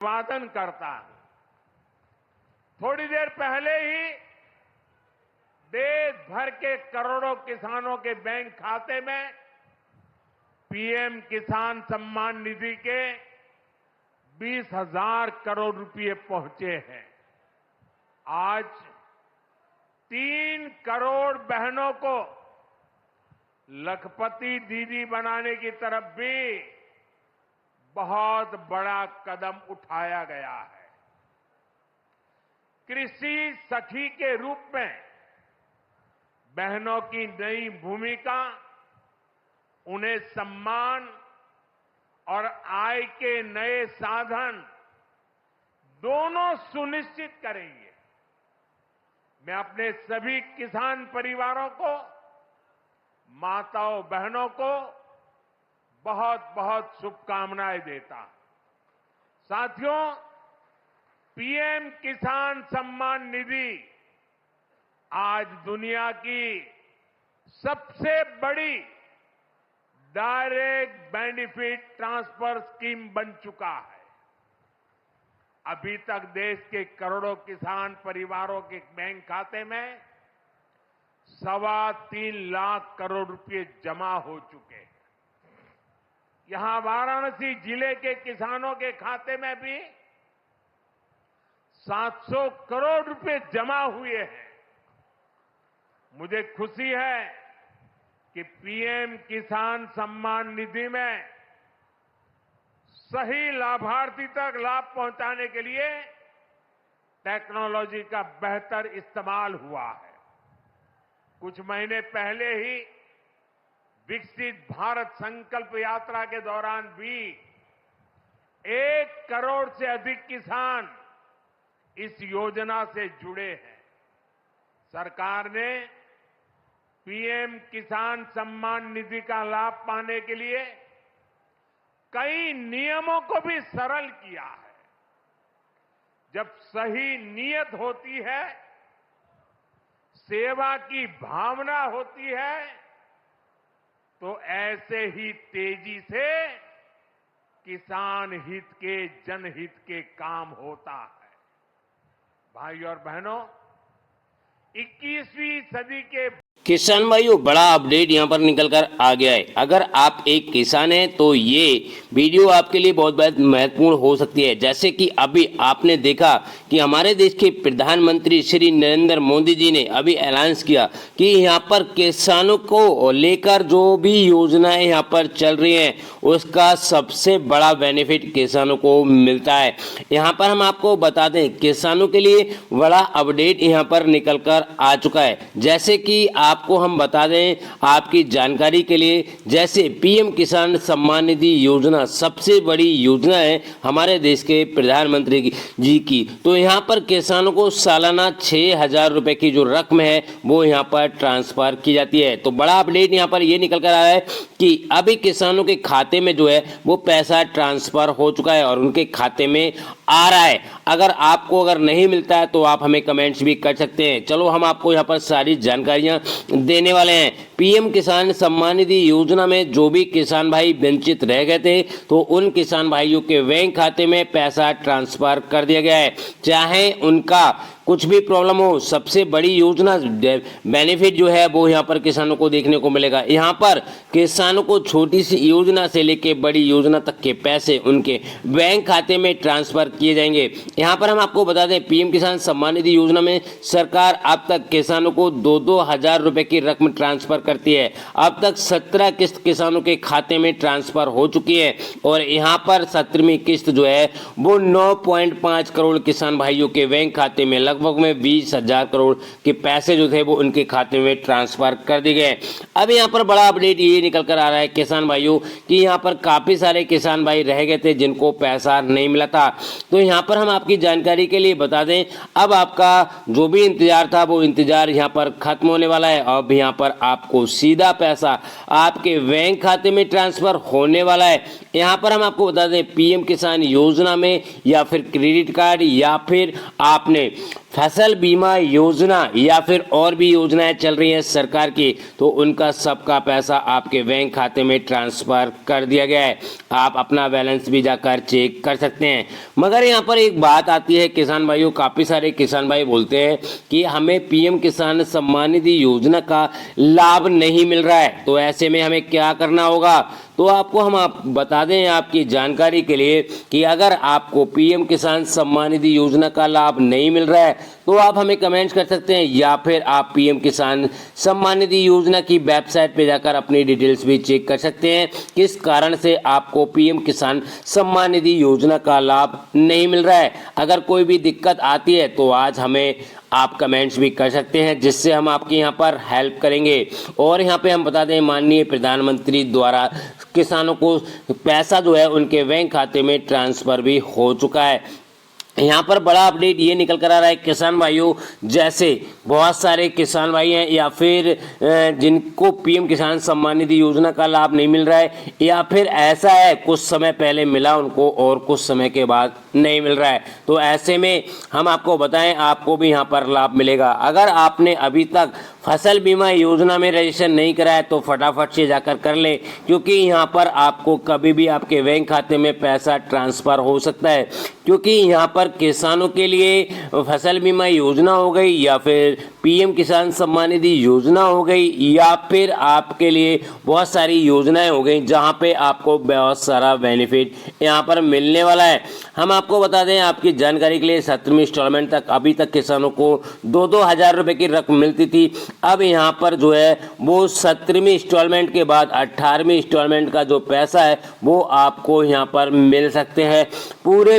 अभिवादन करता हूं। थोड़ी देर पहले ही देश भर के करोड़ों किसानों के बैंक खाते में पीएम किसान सम्मान निधि के 20,000 करोड़ रुपए पहुंचे हैं। आज 3 करोड़ बहनों को लखपति दीदी बनाने की तरफ भी बहुत बड़ा कदम उठाया गया है। कृषि सखी के रूप में बहनों की नई भूमिका उन्हें सम्मान और आय के नए साधन दोनों सुनिश्चित करेंगे। मैं अपने सभी किसान परिवारों को, माताओं बहनों को बहुत बहुत शुभकामनाएं देता हूं। साथियों, पीएम किसान सम्मान निधि आज दुनिया की सबसे बड़ी डायरेक्ट बेनिफिट ट्रांसफर स्कीम बन चुका है। अभी तक देश के करोड़ों किसान परिवारों के बैंक खाते में 3.25 लाख करोड़ रुपए जमा हो चुके हैं। यहां वाराणसी जिले के किसानों के खाते में भी 700 करोड़ रुपए जमा हुए हैं। मुझे खुशी है कि पीएम किसान सम्मान निधि में सही लाभार्थी तक लाभ पहुंचाने के लिए टेक्नोलॉजी का बेहतर इस्तेमाल हुआ है। कुछ महीने पहले ही विकसित भारत संकल्प यात्रा के दौरान भी 1 करोड़ से अधिक किसान इस योजना से जुड़े हैं। सरकार ने पीएम किसान सम्मान निधि का लाभ पाने के लिए कई नियमों को भी सरल किया है। जब सही नीयत होती है, सेवा की भावना होती है, तो ऐसे ही तेजी से किसान हित के, जनहित के काम होता है। भाई और बहनों, 21वीं सदी के किसान भाइयों, बड़ा अपडेट यहाँ पर निकल कर आ गया है। अगर आप एक किसान हैं तो ये वीडियो आपके लिए बहुत महत्वपूर्ण हो सकती है। जैसे कि अभी आपने देखा कि हमारे देश के प्रधानमंत्री श्री नरेंद्र मोदी जी ने अभी ऐलान किया कि यहाँ पर किसानों को लेकर जो भी योजनाएं यहाँ पर चल रही हैं उसका सबसे बड़ा बेनिफिट किसानों को मिलता है। यहाँ पर हम आपको बता दें, किसानों के लिए बड़ा अपडेट यहाँ पर निकल कर आ चुका है। जैसे कि आपको हम बता दें आपकी जानकारी के लिए, जैसे पीएम किसान सम्मान निधि योजना सबसे बड़ी योजना है हमारे देश के प्रधानमंत्री जी की। तो यहाँ पर किसानों को सालाना 6,000 रुपए की जो रकम है वो यहाँ पर ट्रांसफर की जाती है। तो बड़ा अपडेट यहाँ पर ये निकल कर आया है कि अभी किसानों के खाते में जो है वो पैसा ट्रांसफर हो चुका है और उनके खाते में आ रहा है। अगर नहीं मिलता है तो आप हमें कमेंट्स भी कर सकते हैं। चलो, हम आपको यहाँ पर सारी जानकारियां देने वाले हैं। पीएम किसान सम्मान निधि योजना में जो भी किसान भाई वंचित रह गए थे तो उन किसान भाइयों के बैंक खाते में पैसा ट्रांसफर कर दिया गया है। चाहे उनका कुछ भी प्रॉब्लम हो, सबसे बड़ी योजना बेनिफिट जो है वो यहाँ पर किसानों को देखने को मिलेगा। यहाँ पर किसानों को छोटी सी योजना से लेके बड़ी योजना तक के पैसे उनके बैंक खाते में ट्रांसफर किए जाएंगे। यहाँ पर हम आपको बता दें, पीएम किसान सम्मान निधि योजना में सरकार अब तक किसानों को 2-2 हजार रुपए की रकम ट्रांसफर करती है। अब तक 17 किस्त किसानों के खाते में ट्रांसफर हो चुकी है और यहाँ पर 17वीं किस्त जो है वो 9.5 करोड़ किसान भाइयों के बैंक खाते में लगभग में 20,000 करोड़ के पैसे जो थे वो उनके खाते में ट्रांसफर कर दिए गए। अब यहाँ पर बड़ा अपडेट ये निकल कर आ रहा है किसान भाइयों कि यहाँ पर काफी सारे किसान भाई रह गए थे जिनको पैसा नहीं मिला था। तो यहाँ पर हम आपकी जानकारी के लिए बता दें, अब आपका जो भी इंतजार था वो इंतजार यहाँ पर खत्म होने वाला है। अब यहाँ पर आपको सीधा पैसा आपके बैंक खाते में ट्रांसफर होने वाला है। यहाँ पर हम आपको बता दें, पीएम किसान योजना में या फिर क्रेडिट कार्ड या फिर आपने फसल बीमा योजना या फिर और भी योजनाएं चल रही हैं सरकार की, तो उनका सबका पैसा आपके बैंक खाते में ट्रांसफ़र कर दिया गया है। आप अपना बैलेंस भी जाकर चेक कर सकते हैं। मगर यहाँ पर एक बात आती है किसान भाइयों, काफ़ी सारे किसान भाई बोलते हैं कि हमें पीएम किसान सम्मान निधि योजना का लाभ नहीं मिल रहा है, तो ऐसे में हमें क्या करना होगा। तो आपको हम बता दें आपकी जानकारी के लिए कि अगर आपको पीएम किसान सम्मान निधि योजना का लाभ नहीं मिल रहा है तो आप हमें कमेंट कर सकते हैं, या फिर आप पीएम किसान सम्मान निधि योजना की वेबसाइट पे जाकर अपनी डिटेल्स भी चेक कर सकते हैं किस कारण से आपको पीएम किसान सम्मान निधि योजना का लाभ नहीं मिल रहा है। अगर कोई भी दिक्कत आती है तो आज हमें आप कमेंट्स भी कर सकते हैं, जिससे हम आपकी यहाँ पर हेल्प करेंगे। और यहाँ पे हम बता दें माननीय प्रधानमंत्री द्वारा किसानों को पैसा जो है उनके बैंक खाते में ट्रांसफ़र भी हो चुका है। यहाँ पर बड़ा अपडेट ये निकल कर आ रहा है किसान भाइयों, जैसे बहुत सारे किसान भाई हैं या फिर जिनको पीएम किसान सम्मान निधि योजना का लाभ नहीं मिल रहा है, या फिर ऐसा है कुछ समय पहले मिला उनको और कुछ समय के बाद नहीं मिल रहा है, तो ऐसे में हम आपको बताएं आपको भी यहाँ पर लाभ मिलेगा। अगर आपने अभी तक फसल बीमा योजना में रजिस्ट्रेशन नहीं कराया तो फटाफट से जाकर कर लें, क्योंकि यहाँ पर आपको कभी भी आपके बैंक खाते में पैसा ट्रांसफ़र हो सकता है। क्योंकि यहाँ पर किसानों के लिए फसल बीमा योजना हो गई या फिर पीएम किसान सम्मान निधि योजना हो गई या फिर आपके लिए बहुत सारी योजनाएं हो गई जहाँ पे आपको बहुत सारा बेनिफिट यहाँ पर मिलने वाला है। हम आपको बता दें आपकी जानकारी के लिए 17वीं इंस्टॉलमेंट तक अभी तक किसानों को 2-2 हज़ार रुपये की रकम मिलती थी। अब यहाँ पर जो है वो 17वीं इंस्टॉलमेंट के बाद 18वीं इंस्टॉलमेंट का जो पैसा है वो आपको यहाँ पर मिल सकते हैं पूरे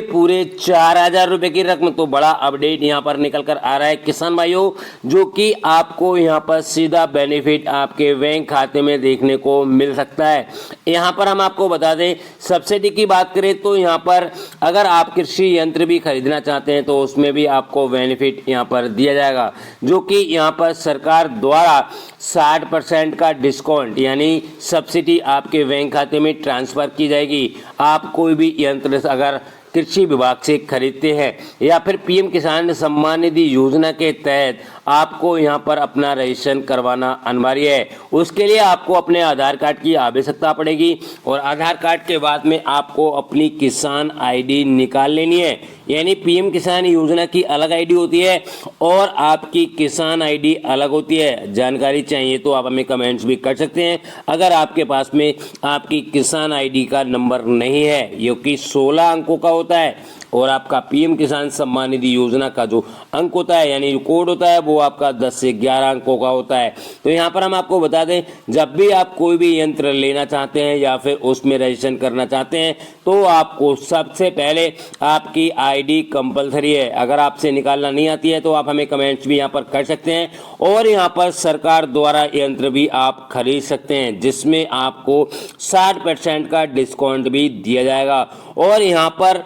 4,000 रुपये की रकम। तो बड़ा अपडेट यहाँ पर निकल कर आ रहा है किसान भाइयों, जो कि आपको यहाँ पर सीधा बेनिफिट आपके बैंक खाते में देखने को मिल सकता है। यहाँ पर हम आपको बता दें सब्सिडी की बात करें तो यहाँ पर अगर आप कृषि यंत्र भी खरीदना चाहते हैं तो उसमें भी आपको बेनिफिट यहाँ पर दिया जाएगा, जो कि यहाँ पर सरकार द्वारा 60% का डिस्काउंट यानी सब्सिडी आपके बैंक खाते में ट्रांसफ़र की जाएगी। आप कोई भी यंत्र अगर कृषि विभाग से खरीदते हैं या फिर पीएम किसान सम्मान निधि योजना के तहत आपको यहां पर अपना रजिस्ट्रेशन करवाना अनिवार्य है। उसके लिए आपको अपने आधार कार्ड की आवश्यकता पड़ेगी और आधार कार्ड के बाद में आपको अपनी किसान आईडी निकाल लेनी है। यानी पीएम किसान योजना की अलग आईडी होती है और आपकी किसान आईडी अलग होती है। जानकारी चाहिए तो आप हमें कमेंट्स भी कर सकते हैं। अगर आपके पास में आपकी किसान आईडी का नंबर नहीं है, जो कि 16 अंकों का होता है, और आपका पीएम किसान सम्मान निधि योजना का जो अंक होता है यानी कोड होता है वो आपका 10 से 11 अंकों का होता है। तो यहाँ पर हम आपको बता दें जब भी आप कोई भी यंत्र लेना चाहते हैं या फिर उसमें रजिस्ट्रेशन करना चाहते हैं तो आपको सबसे पहले आपकी आईडी कंपलसरी है। अगर आपसे निकालना नहीं आती है तो आप हमें कमेंट्स भी यहाँ पर कर सकते हैं। और यहाँ पर सरकार द्वारा यंत्र भी आप खरीद सकते हैं जिसमें आपको 60% का डिस्काउंट भी दिया जाएगा। और यहाँ पर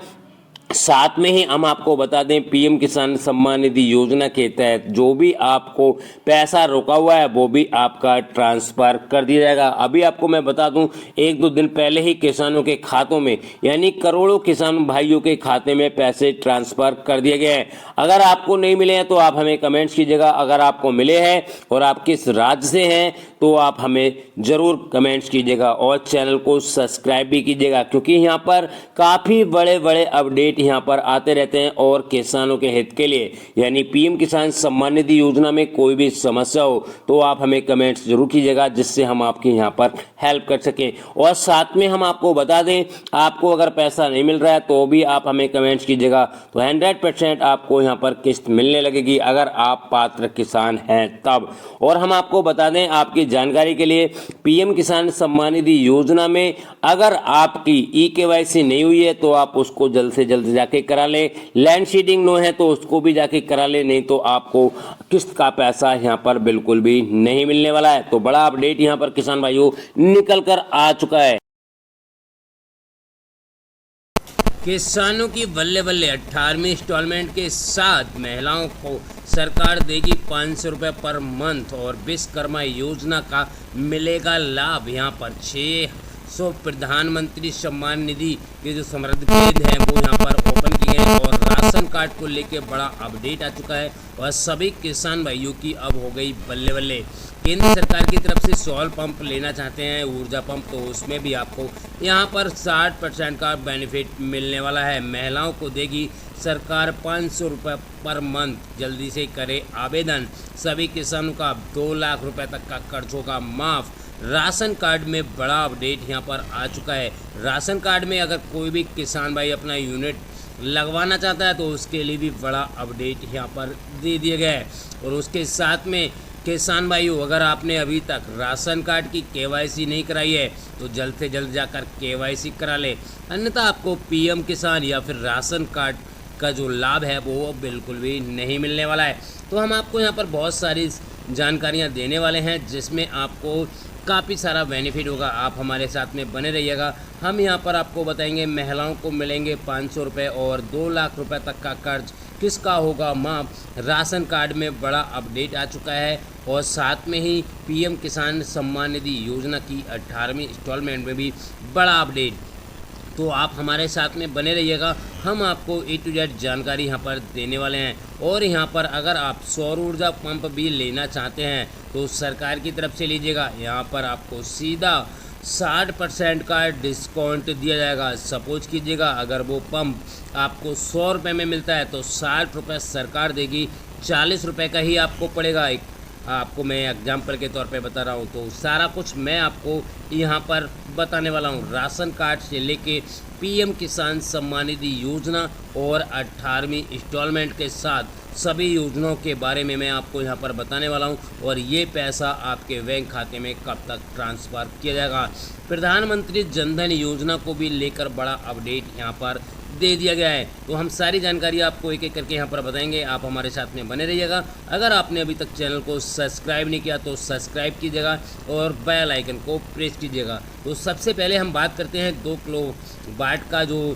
साथ में ही हम आपको बता दें पीएम किसान सम्मान निधि योजना के तहत जो भी आपको पैसा रोका हुआ है वो भी आपका ट्रांसफ़र कर दिया जाएगा। अभी आपको मैं बता दूं 1-2 दिन पहले ही किसानों के खातों में यानी करोड़ों किसान भाइयों के खाते में पैसे ट्रांसफ़र कर दिए गए हैं। अगर आपको नहीं मिले हैं तो आप हमें कमेंट्स कीजिएगा। अगर आपको मिले हैं और आप किस राज्य से हैं तो आप हमें ज़रूर कमेंट्स कीजिएगा और चैनल को सब्सक्राइब भी कीजिएगा, क्योंकि यहाँ पर काफ़ी बड़े बड़े अपडेट यहाँ पर आते रहते हैं और किसानों के हित के लिए। यानी पीएम किसान सम्मान निधि योजना में कोई भी समस्या हो तो आप हमें कमेंट्स जरूर कीजिएगा, जिससे हम आपकी यहाँ पर हेल्प कर सकें। और साथ में हम आपको बता दें आपको अगर पैसा नहीं मिल रहा है तो भी आप हमें कमेंट्स कीजिएगा, तो 100% आपको यहाँ पर किस्त मिलने लगेगी अगर आप पात्र किसान हैं तब। और हम आपको बता दें आपकी जानकारी के लिए पीएम किसान सम्मान निधि योजना में अगर आपकी ई-केवाईसी नहीं हुई है तो आप उसको जल्द से जल्द जाके करा लें। लैंड सीडिंग नो है तो उसको भी जाके करा लें, नहीं तो आपको किस्त का पैसा यहाँ पर बिल्कुल भी नहीं मिलने वाला है। तो बड़ा अपडेट यहाँ पर किसान भाइयों निकल कर आ चुका है। किसानों की बल्ले बल्ले 18वीं इंस्टॉलमेंट के साथ महिलाओं को सरकार देगी 500 रुपये पर मंथ और विश्वकर्मा योजना का मिलेगा लाभ। यहाँ पर 600 प्रधानमंत्री सम्मान निधि के जो समृद्ध केंद्र हैं वो यहाँ पर ओपन किए हैं और राशन कार्ड कार्ड को लेके बड़ा अपडेट आ चुका है और सभी किसान भाइयों की अब हो गई बल्ले बल्ले। केंद्र सरकार की तरफ से सौर पंप लेना चाहते हैं, ऊर्जा पंप, तो उसमें भी आपको यहाँ पर 60% का बेनिफिट मिलने वाला है। महिलाओं को देगी सरकार 500 रुपये पर मंथ। जल्दी से करे आवेदन। सभी किसानों का 2 लाख रुपए तक का कर्ज होगा माफ़। राशन कार्ड में बड़ा अपडेट यहाँ पर आ चुका है। राशन कार्ड में अगर कोई भी किसान भाई अपना यूनिट लगवाना चाहता है तो उसके लिए भी बड़ा अपडेट यहाँ पर दे दिया गया है। और उसके साथ में किसान भाइयों, अगर आपने अभी तक राशन कार्ड की केवाईसी नहीं कराई है तो जल्द से जल्द जाकर केवाईसी करा ले, अन्यथा आपको पीएम किसान या फिर राशन कार्ड का जो लाभ है वो बिल्कुल भी नहीं मिलने वाला है। तो हम आपको यहाँ पर बहुत सारी जानकारियाँ देने वाले हैं जिसमें आपको काफ़ी सारा बेनिफिट होगा। आप हमारे साथ में बने रहिएगा। हम यहाँ पर आपको बताएंगे महिलाओं को मिलेंगे 500 रुपये और 2 लाख रुपए तक का कर्ज किसका होगा माफ़। राशन कार्ड में बड़ा अपडेट आ चुका है और साथ में ही पीएम किसान सम्मान निधि योजना की 18वीं इंस्टॉलमेंट में भी बड़ा अपडेट। तो आप हमारे साथ में बने रहिएगा। हम आपको A to Z जानकारी यहाँ पर देने वाले हैं। और यहाँ पर अगर आप सौर ऊर्जा पंप भी लेना चाहते हैं तो सरकार की तरफ से लीजिएगा। यहाँ पर आपको सीधा 60% का डिस्काउंट दिया जाएगा। सपोज कीजिएगा अगर वो पंप आपको 100 रुपये में मिलता है तो 60 रुपये सरकार देगी, 40 रुपये का ही आपको पड़ेगा। आपको मैं एग्जाम्पल के तौर पे बता रहा हूँ, तो सारा कुछ मैं आपको यहाँ पर बताने वाला हूँ। राशन कार्ड से लेके पीएम किसान सम्मान निधि योजना और 18वीं इंस्टॉलमेंट के साथ सभी योजनाओं के बारे में मैं आपको यहाँ पर बताने वाला हूँ। और ये पैसा आपके बैंक खाते में कब तक ट्रांसफ़र किया जाएगा। प्रधानमंत्री जनधन योजना को भी लेकर बड़ा अपडेट यहाँ पर दे दिया गया है। तो हम सारी जानकारी आपको एक एक करके यहाँ पर बताएंगे। आप हमारे साथ में बने रहिएगा। अगर आपने अभी तक चैनल को सब्सक्राइब नहीं किया तो सब्सक्राइब कीजिएगा और बेल आइकन को प्रेस कीजिएगा। तो सबसे पहले हम बात करते हैं 2 किलोवाट का जो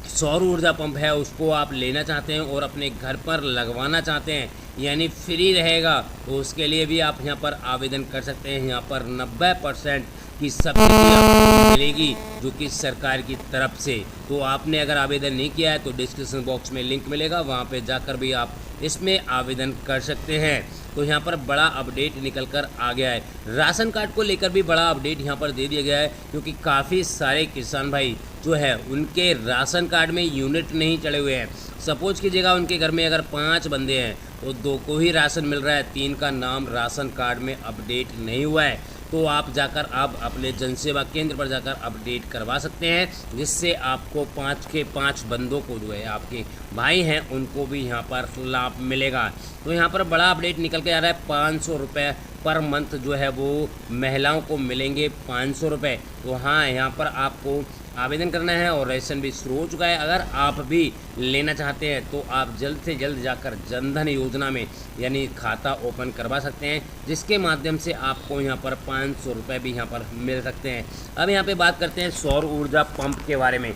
सौर ऊर्जा पंप है उसको आप लेना चाहते हैं और अपने घर पर लगवाना चाहते हैं, यानी फ्री रहेगा, तो उसके लिए भी आप यहाँ पर आवेदन कर सकते हैं। यहाँ पर 90% की सब्सिडी आपको मिलेगी जो कि सरकार की तरफ से। तो आपने अगर आवेदन नहीं किया है तो डिस्क्रिप्शन बॉक्स में लिंक मिलेगा, वहाँ पे जाकर भी आप इसमें आवेदन कर सकते हैं। तो यहाँ पर बड़ा अपडेट निकल कर आ गया है। राशन कार्ड को लेकर भी बड़ा अपडेट यहाँ पर दे दिया गया है, क्योंकि काफ़ी सारे किसान भाई जो है उनके राशन कार्ड में यूनिट नहीं चढ़े हुए हैं। सपोज कीजिएगा उनके घर में अगर 5 बंदे हैं तो 2 को ही राशन मिल रहा है, 3 का नाम राशन कार्ड में अपडेट नहीं हुआ है। तो आप जाकर आप अपने जनसेवा केंद्र पर जाकर अपडेट करवा सकते हैं, जिससे आपको 5 के 5 बंदों को जो है आपके भाई हैं उनको भी यहाँ पर लाभ मिलेगा। तो यहाँ पर बड़ा अपडेट निकल के आ रहा है। 500 रुपये पर मंथ जो है वो महिलाओं को मिलेंगे 500 रुपये। तो हाँ, यहाँ पर आपको आवेदन करना है और रजिस्ट्रेशन भी शुरू हो चुका है। अगर आप भी लेना चाहते हैं तो आप जल्द से जल्द जाकर जनधन योजना में यानी खाता ओपन करवा सकते हैं, जिसके माध्यम से आपको यहाँ पर 500 रुपये भी यहाँ पर मिल सकते हैं। अब यहाँ पे बात करते हैं सौर ऊर्जा पंप के बारे में।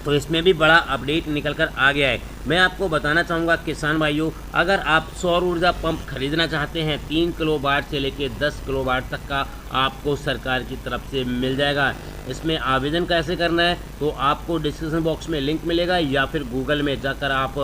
तो इसमें भी बड़ा अपडेट निकल कर आ गया है। मैं आपको बताना चाहूँगा किसान भाइयों, अगर आप सौर ऊर्जा पंप खरीदना चाहते हैं 3 किलोवाट से लेकर 10 किलोवाट तक का आपको सरकार की तरफ से मिल जाएगा। इसमें आवेदन कैसे करना है तो आपको डिस्क्रिप्शन बॉक्स में लिंक मिलेगा, या फिर गूगल में जाकर आप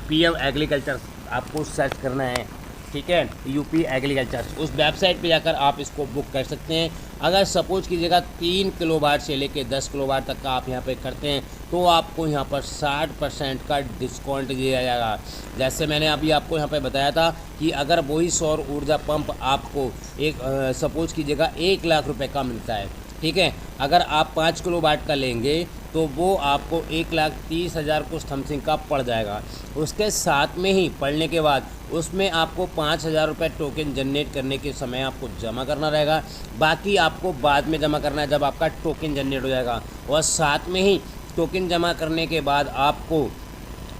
पीएम एग्रीकल्चर आपको सर्च करना है, ठीक है, यूपी एग्रीकल्चर, उस वेबसाइट पे जाकर आप इसको बुक कर सकते हैं। अगर सपोज कीजिएगा 3 किलोवाट से लेकर 10 किलोवाट तक का आप यहाँ पे करते हैं तो आपको यहाँ पर 60% का डिस्काउंट दिया जाएगा। जैसे मैंने अभी आपको यहाँ पे बताया था कि अगर वही सौर ऊर्जा पंप आपको सपोज कीजिएगा 1 लाख रुपए का मिलता है, ठीक है, अगर आप 5 किलोवाट का लेंगे तो वो आपको 1,30,000 कुछ समथिंग का पड़ जाएगा। उसके साथ में ही पढ़ने के बाद उसमें आपको 5,000 रुपये टोकन जनरेट करने के समय आपको जमा करना रहेगा। बाकी आपको बाद में जमा करना है जब आपका टोकन जनरेट हो जाएगा। और साथ में ही टोकन जमा करने के बाद आपको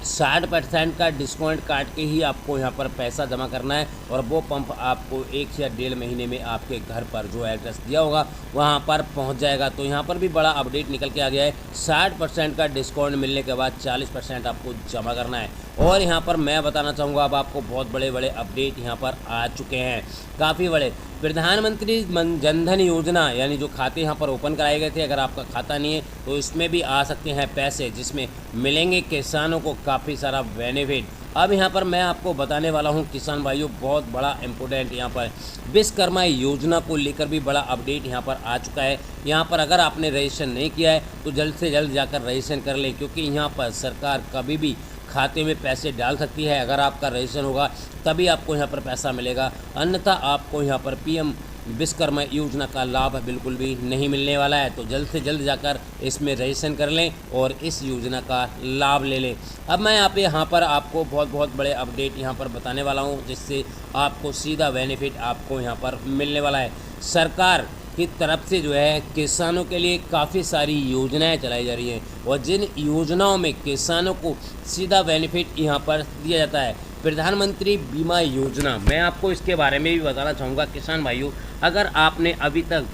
60% का डिस्काउंट काट के ही आपको यहाँ पर पैसा जमा करना है, और वो पंप आपको 1 या 1.5 महीने में आपके घर पर जो एड्रेस दिया होगा वहाँ पर पहुँच जाएगा। तो यहाँ पर भी बड़ा अपडेट निकल के आ गया है। 60% का डिस्काउंट मिलने के बाद 40% आपको जमा करना है। और यहाँ पर मैं बताना चाहूँगा अब आपको बहुत बड़े बड़े अपडेट यहाँ पर आ चुके हैं, काफ़ी बड़े। प्रधानमंत्री जन धन योजना यानी जो खाते यहाँ पर ओपन कराए गए थे, अगर आपका खाता नहीं है तो इसमें भी आ सकते हैं पैसे, जिसमें मिलेंगे किसानों को काफ़ी सारा बेनिफिट। अब यहाँ पर मैं आपको बताने वाला हूँ किसान भाइयों, बहुत बड़ा इम्पोर्टेंट यहाँ पर विश्वकर्मा योजना को लेकर भी बड़ा अपडेट यहाँ पर आ चुका है। यहाँ पर अगर आपने रजिस्ट्रेशन नहीं किया है तो जल्द से जल्द जाकर रजिस्ट्रेशन कर लें, क्योंकि यहाँ पर सरकार कभी भी खाते में पैसे डाल सकती है। अगर आपका रजिस्ट्रेशन होगा तभी आपको यहाँ पर पैसा मिलेगा, अन्यथा आपको यहाँ पर पीएम विश्वकर्मा योजना का लाभ बिल्कुल भी नहीं मिलने वाला है। तो जल्द से जल्द जाकर इसमें रजिस्ट्रेशन कर लें और इस योजना का लाभ ले लें। अब मैं यहाँ पर आपको बहुत बड़े अपडेट यहाँ पर बताने वाला हूँ, जिससे आपको सीधा बेनिफिट आपको यहाँ पर मिलने वाला है। सरकार की तरफ से जो है किसानों के लिए काफ़ी सारी योजनाएं चलाई जा रही हैं, और जिन योजनाओं में किसानों को सीधा बेनिफिट यहाँ पर दिया जाता है। प्रधानमंत्री बीमा योजना, मैं आपको इसके बारे में भी बताना चाहूँगा किसान भाइयों, अगर आपने अभी तक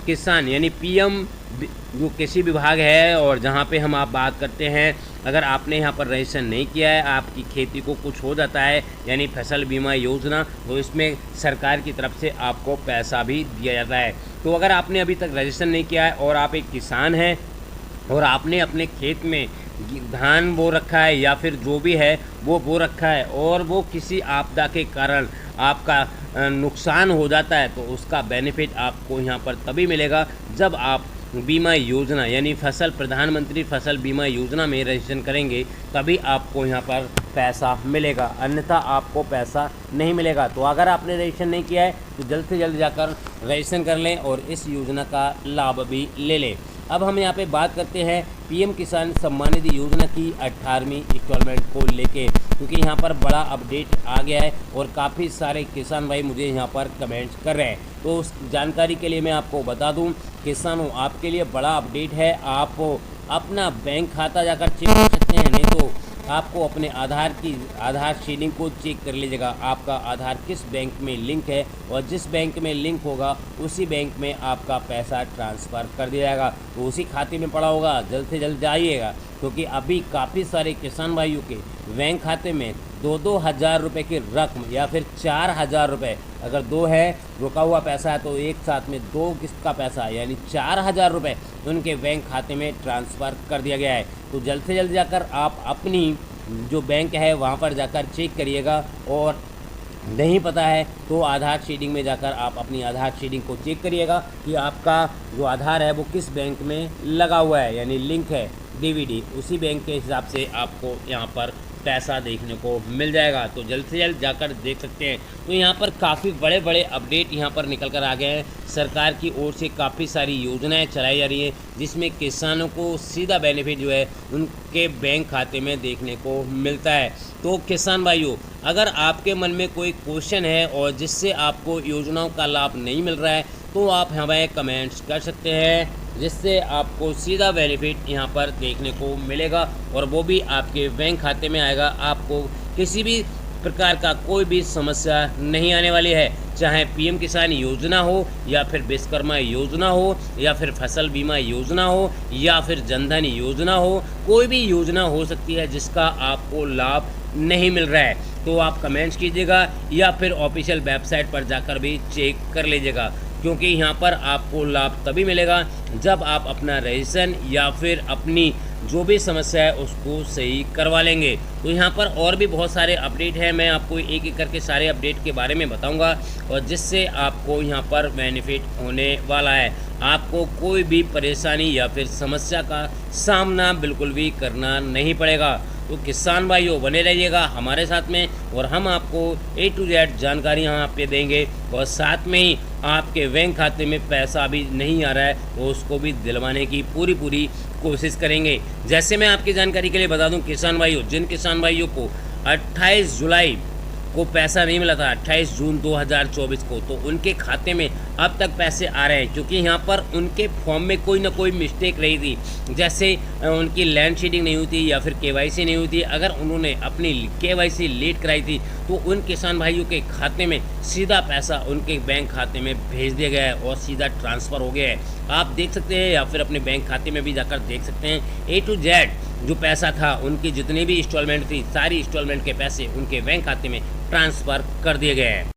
किसान यानी पीएम जो कृषि विभाग है और जहाँ पे हम आप बात करते हैं, अगर आपने यहाँ पर रजिस्ट्रेशन नहीं किया है, आपकी खेती को कुछ हो जाता है यानी फसल बीमा योजना, तो इसमें सरकार की तरफ से आपको पैसा भी दिया जाता है। तो अगर आपने अभी तक रजिस्ट्रेशन नहीं किया है और आप एक किसान हैं और आपने अपने खेत में धान बो रखा है या फिर जो भी है वो बो रखा है और वो किसी आपदा के कारण आपका नुकसान हो जाता है, तो उसका बेनिफिट आपको यहाँ पर तभी मिलेगा जब आप बीमा योजना यानी प्रधानमंत्री फसल बीमा योजना में रजिस्ट्रेशन करेंगे, तभी आपको यहाँ पर पैसा मिलेगा, अन्यथा आपको पैसा नहीं मिलेगा। तो अगर आपने रजिस्ट्रेशन नहीं किया है तो जल्द से जल्द जाकर रजिस्ट्रेशन कर लें और इस योजना का लाभ भी ले लें। अब हम यहाँ पे बात करते हैं पीएम किसान सम्मान निधि योजना की 18वीं इंस्टॉलमेंट को लेके, क्योंकि यहाँ पर बड़ा अपडेट आ गया है और काफ़ी सारे किसान भाई मुझे यहाँ पर कमेंट्स कर रहे हैं। तो उस जानकारी के लिए मैं आपको बता दूं किसानों, आपके लिए बड़ा अपडेट है। आप अपना बैंक खाता जाकर चेक कर सकते हैं, नहीं तो आपको अपने आधार शीडिंग को चेक कर लीजिएगा, आपका आधार किस बैंक में लिंक है, और जिस बैंक में लिंक होगा उसी बैंक में आपका पैसा ट्रांसफ़र कर दिया जाएगा। तो उसी खाते में पड़ा होगा, जल्द से जल्द जाइएगा, क्योंकि अभी काफ़ी सारे किसान भाइयों के बैंक खाते में 2-2 हज़ार रुपये की रकम या फिर 4 हज़ार रुपये, अगर 2 है रुका हुआ पैसा है तो एक साथ में 2 किस्त का पैसा यानी 4 हज़ार रुपये उनके बैंक खाते में ट्रांसफ़र कर दिया गया है। तो जल्द से जल्द जाकर आप अपनी जो बैंक है वहाँ पर जाकर चेक करिएगा, और नहीं पता है तो आधार शीडिंग में जाकर आप अपनी आधार शीडिंग को चेक करिएगा कि आपका जो आधार है वो किस बैंक में लगा हुआ है यानी लिंक है डीवीडी, उसी बैंक के हिसाब से आपको यहाँ पर पैसा देखने को मिल जाएगा। तो जल्द से जल्द जाकर देख सकते हैं। तो यहाँ पर काफ़ी बड़े बड़े अपडेट यहाँ पर निकल कर आ गए हैं। सरकार की ओर से काफ़ी सारी योजनाएं चलाई जा रही हैं, जिसमें किसानों को सीधा बेनिफिट जो है उनके बैंक खाते में देखने को मिलता है। तो किसान भाइयों, अगर आपके मन में कोई क्वेश्चन है और जिससे आपको योजनाओं का लाभ नहीं मिल रहा है तो आप हमें कमेंट्स कर सकते हैं, जिससे आपको सीधा बेनिफिट यहाँ पर देखने को मिलेगा और वो भी आपके बैंक खाते में आएगा। आपको किसी भी प्रकार का कोई भी समस्या नहीं आने वाली है, चाहे पीएम किसान योजना हो या फिर विश्वकर्मा योजना हो या फिर फसल बीमा योजना हो या फिर जनधन योजना हो, कोई भी योजना हो सकती है जिसका आपको लाभ नहीं मिल रहा है। तो आप कमेंट्स कीजिएगा या फिर ऑफिशियल वेबसाइट पर जाकर भी चेक कर लीजिएगा, क्योंकि यहाँ पर आपको लाभ तभी मिलेगा जब आप अपना रजिस्ट्रेशन या फिर अपनी जो भी समस्या है उसको सही करवा लेंगे। तो यहाँ पर और भी बहुत सारे अपडेट हैं, मैं आपको एक एक करके सारे अपडेट के बारे में बताऊंगा और जिससे आपको यहाँ पर बेनिफिट होने वाला है। आपको कोई भी परेशानी या फिर समस्या का सामना बिल्कुल भी करना नहीं पड़ेगा। तो किसान भाइयों बने रहिएगा हमारे साथ में और हम आपको A to Z जानकारी यहाँ पे देंगे, और साथ में ही आपके बैंक खाते में पैसा भी नहीं आ रहा है तो उसको भी दिलवाने की पूरी कोशिश करेंगे। जैसे मैं आपकी जानकारी के लिए बता दूं किसान भाइयों, जिन किसान भाइयों को 28 जुलाई को पैसा नहीं मिला था 28 जून 2024 को, तो उनके खाते में अब तक पैसे आ रहे हैं, क्योंकि यहाँ पर उनके फॉर्म में कोई ना कोई मिस्टेक रही थी। जैसे उनकी लैंड शीडिंग नहीं हुई थी या फिर केवाईसी नहीं हुई थी। अगर उन्होंने अपनी केवाईसी लेट कराई थी तो उन किसान भाइयों के खाते में सीधा पैसा उनके बैंक खाते में भेज दिया गया है और सीधा ट्रांसफ़र हो गया है। आप देख सकते हैं या फिर अपने बैंक खाते में भी जाकर देख सकते हैं। A to Z जो पैसा था, उनकी जितनी भी इंस्टॉलमेंट थी, सारी इंस्टॉलमेंट के पैसे उनके बैंक खाते में ट्रांसफ़र कर दिए गए हैं।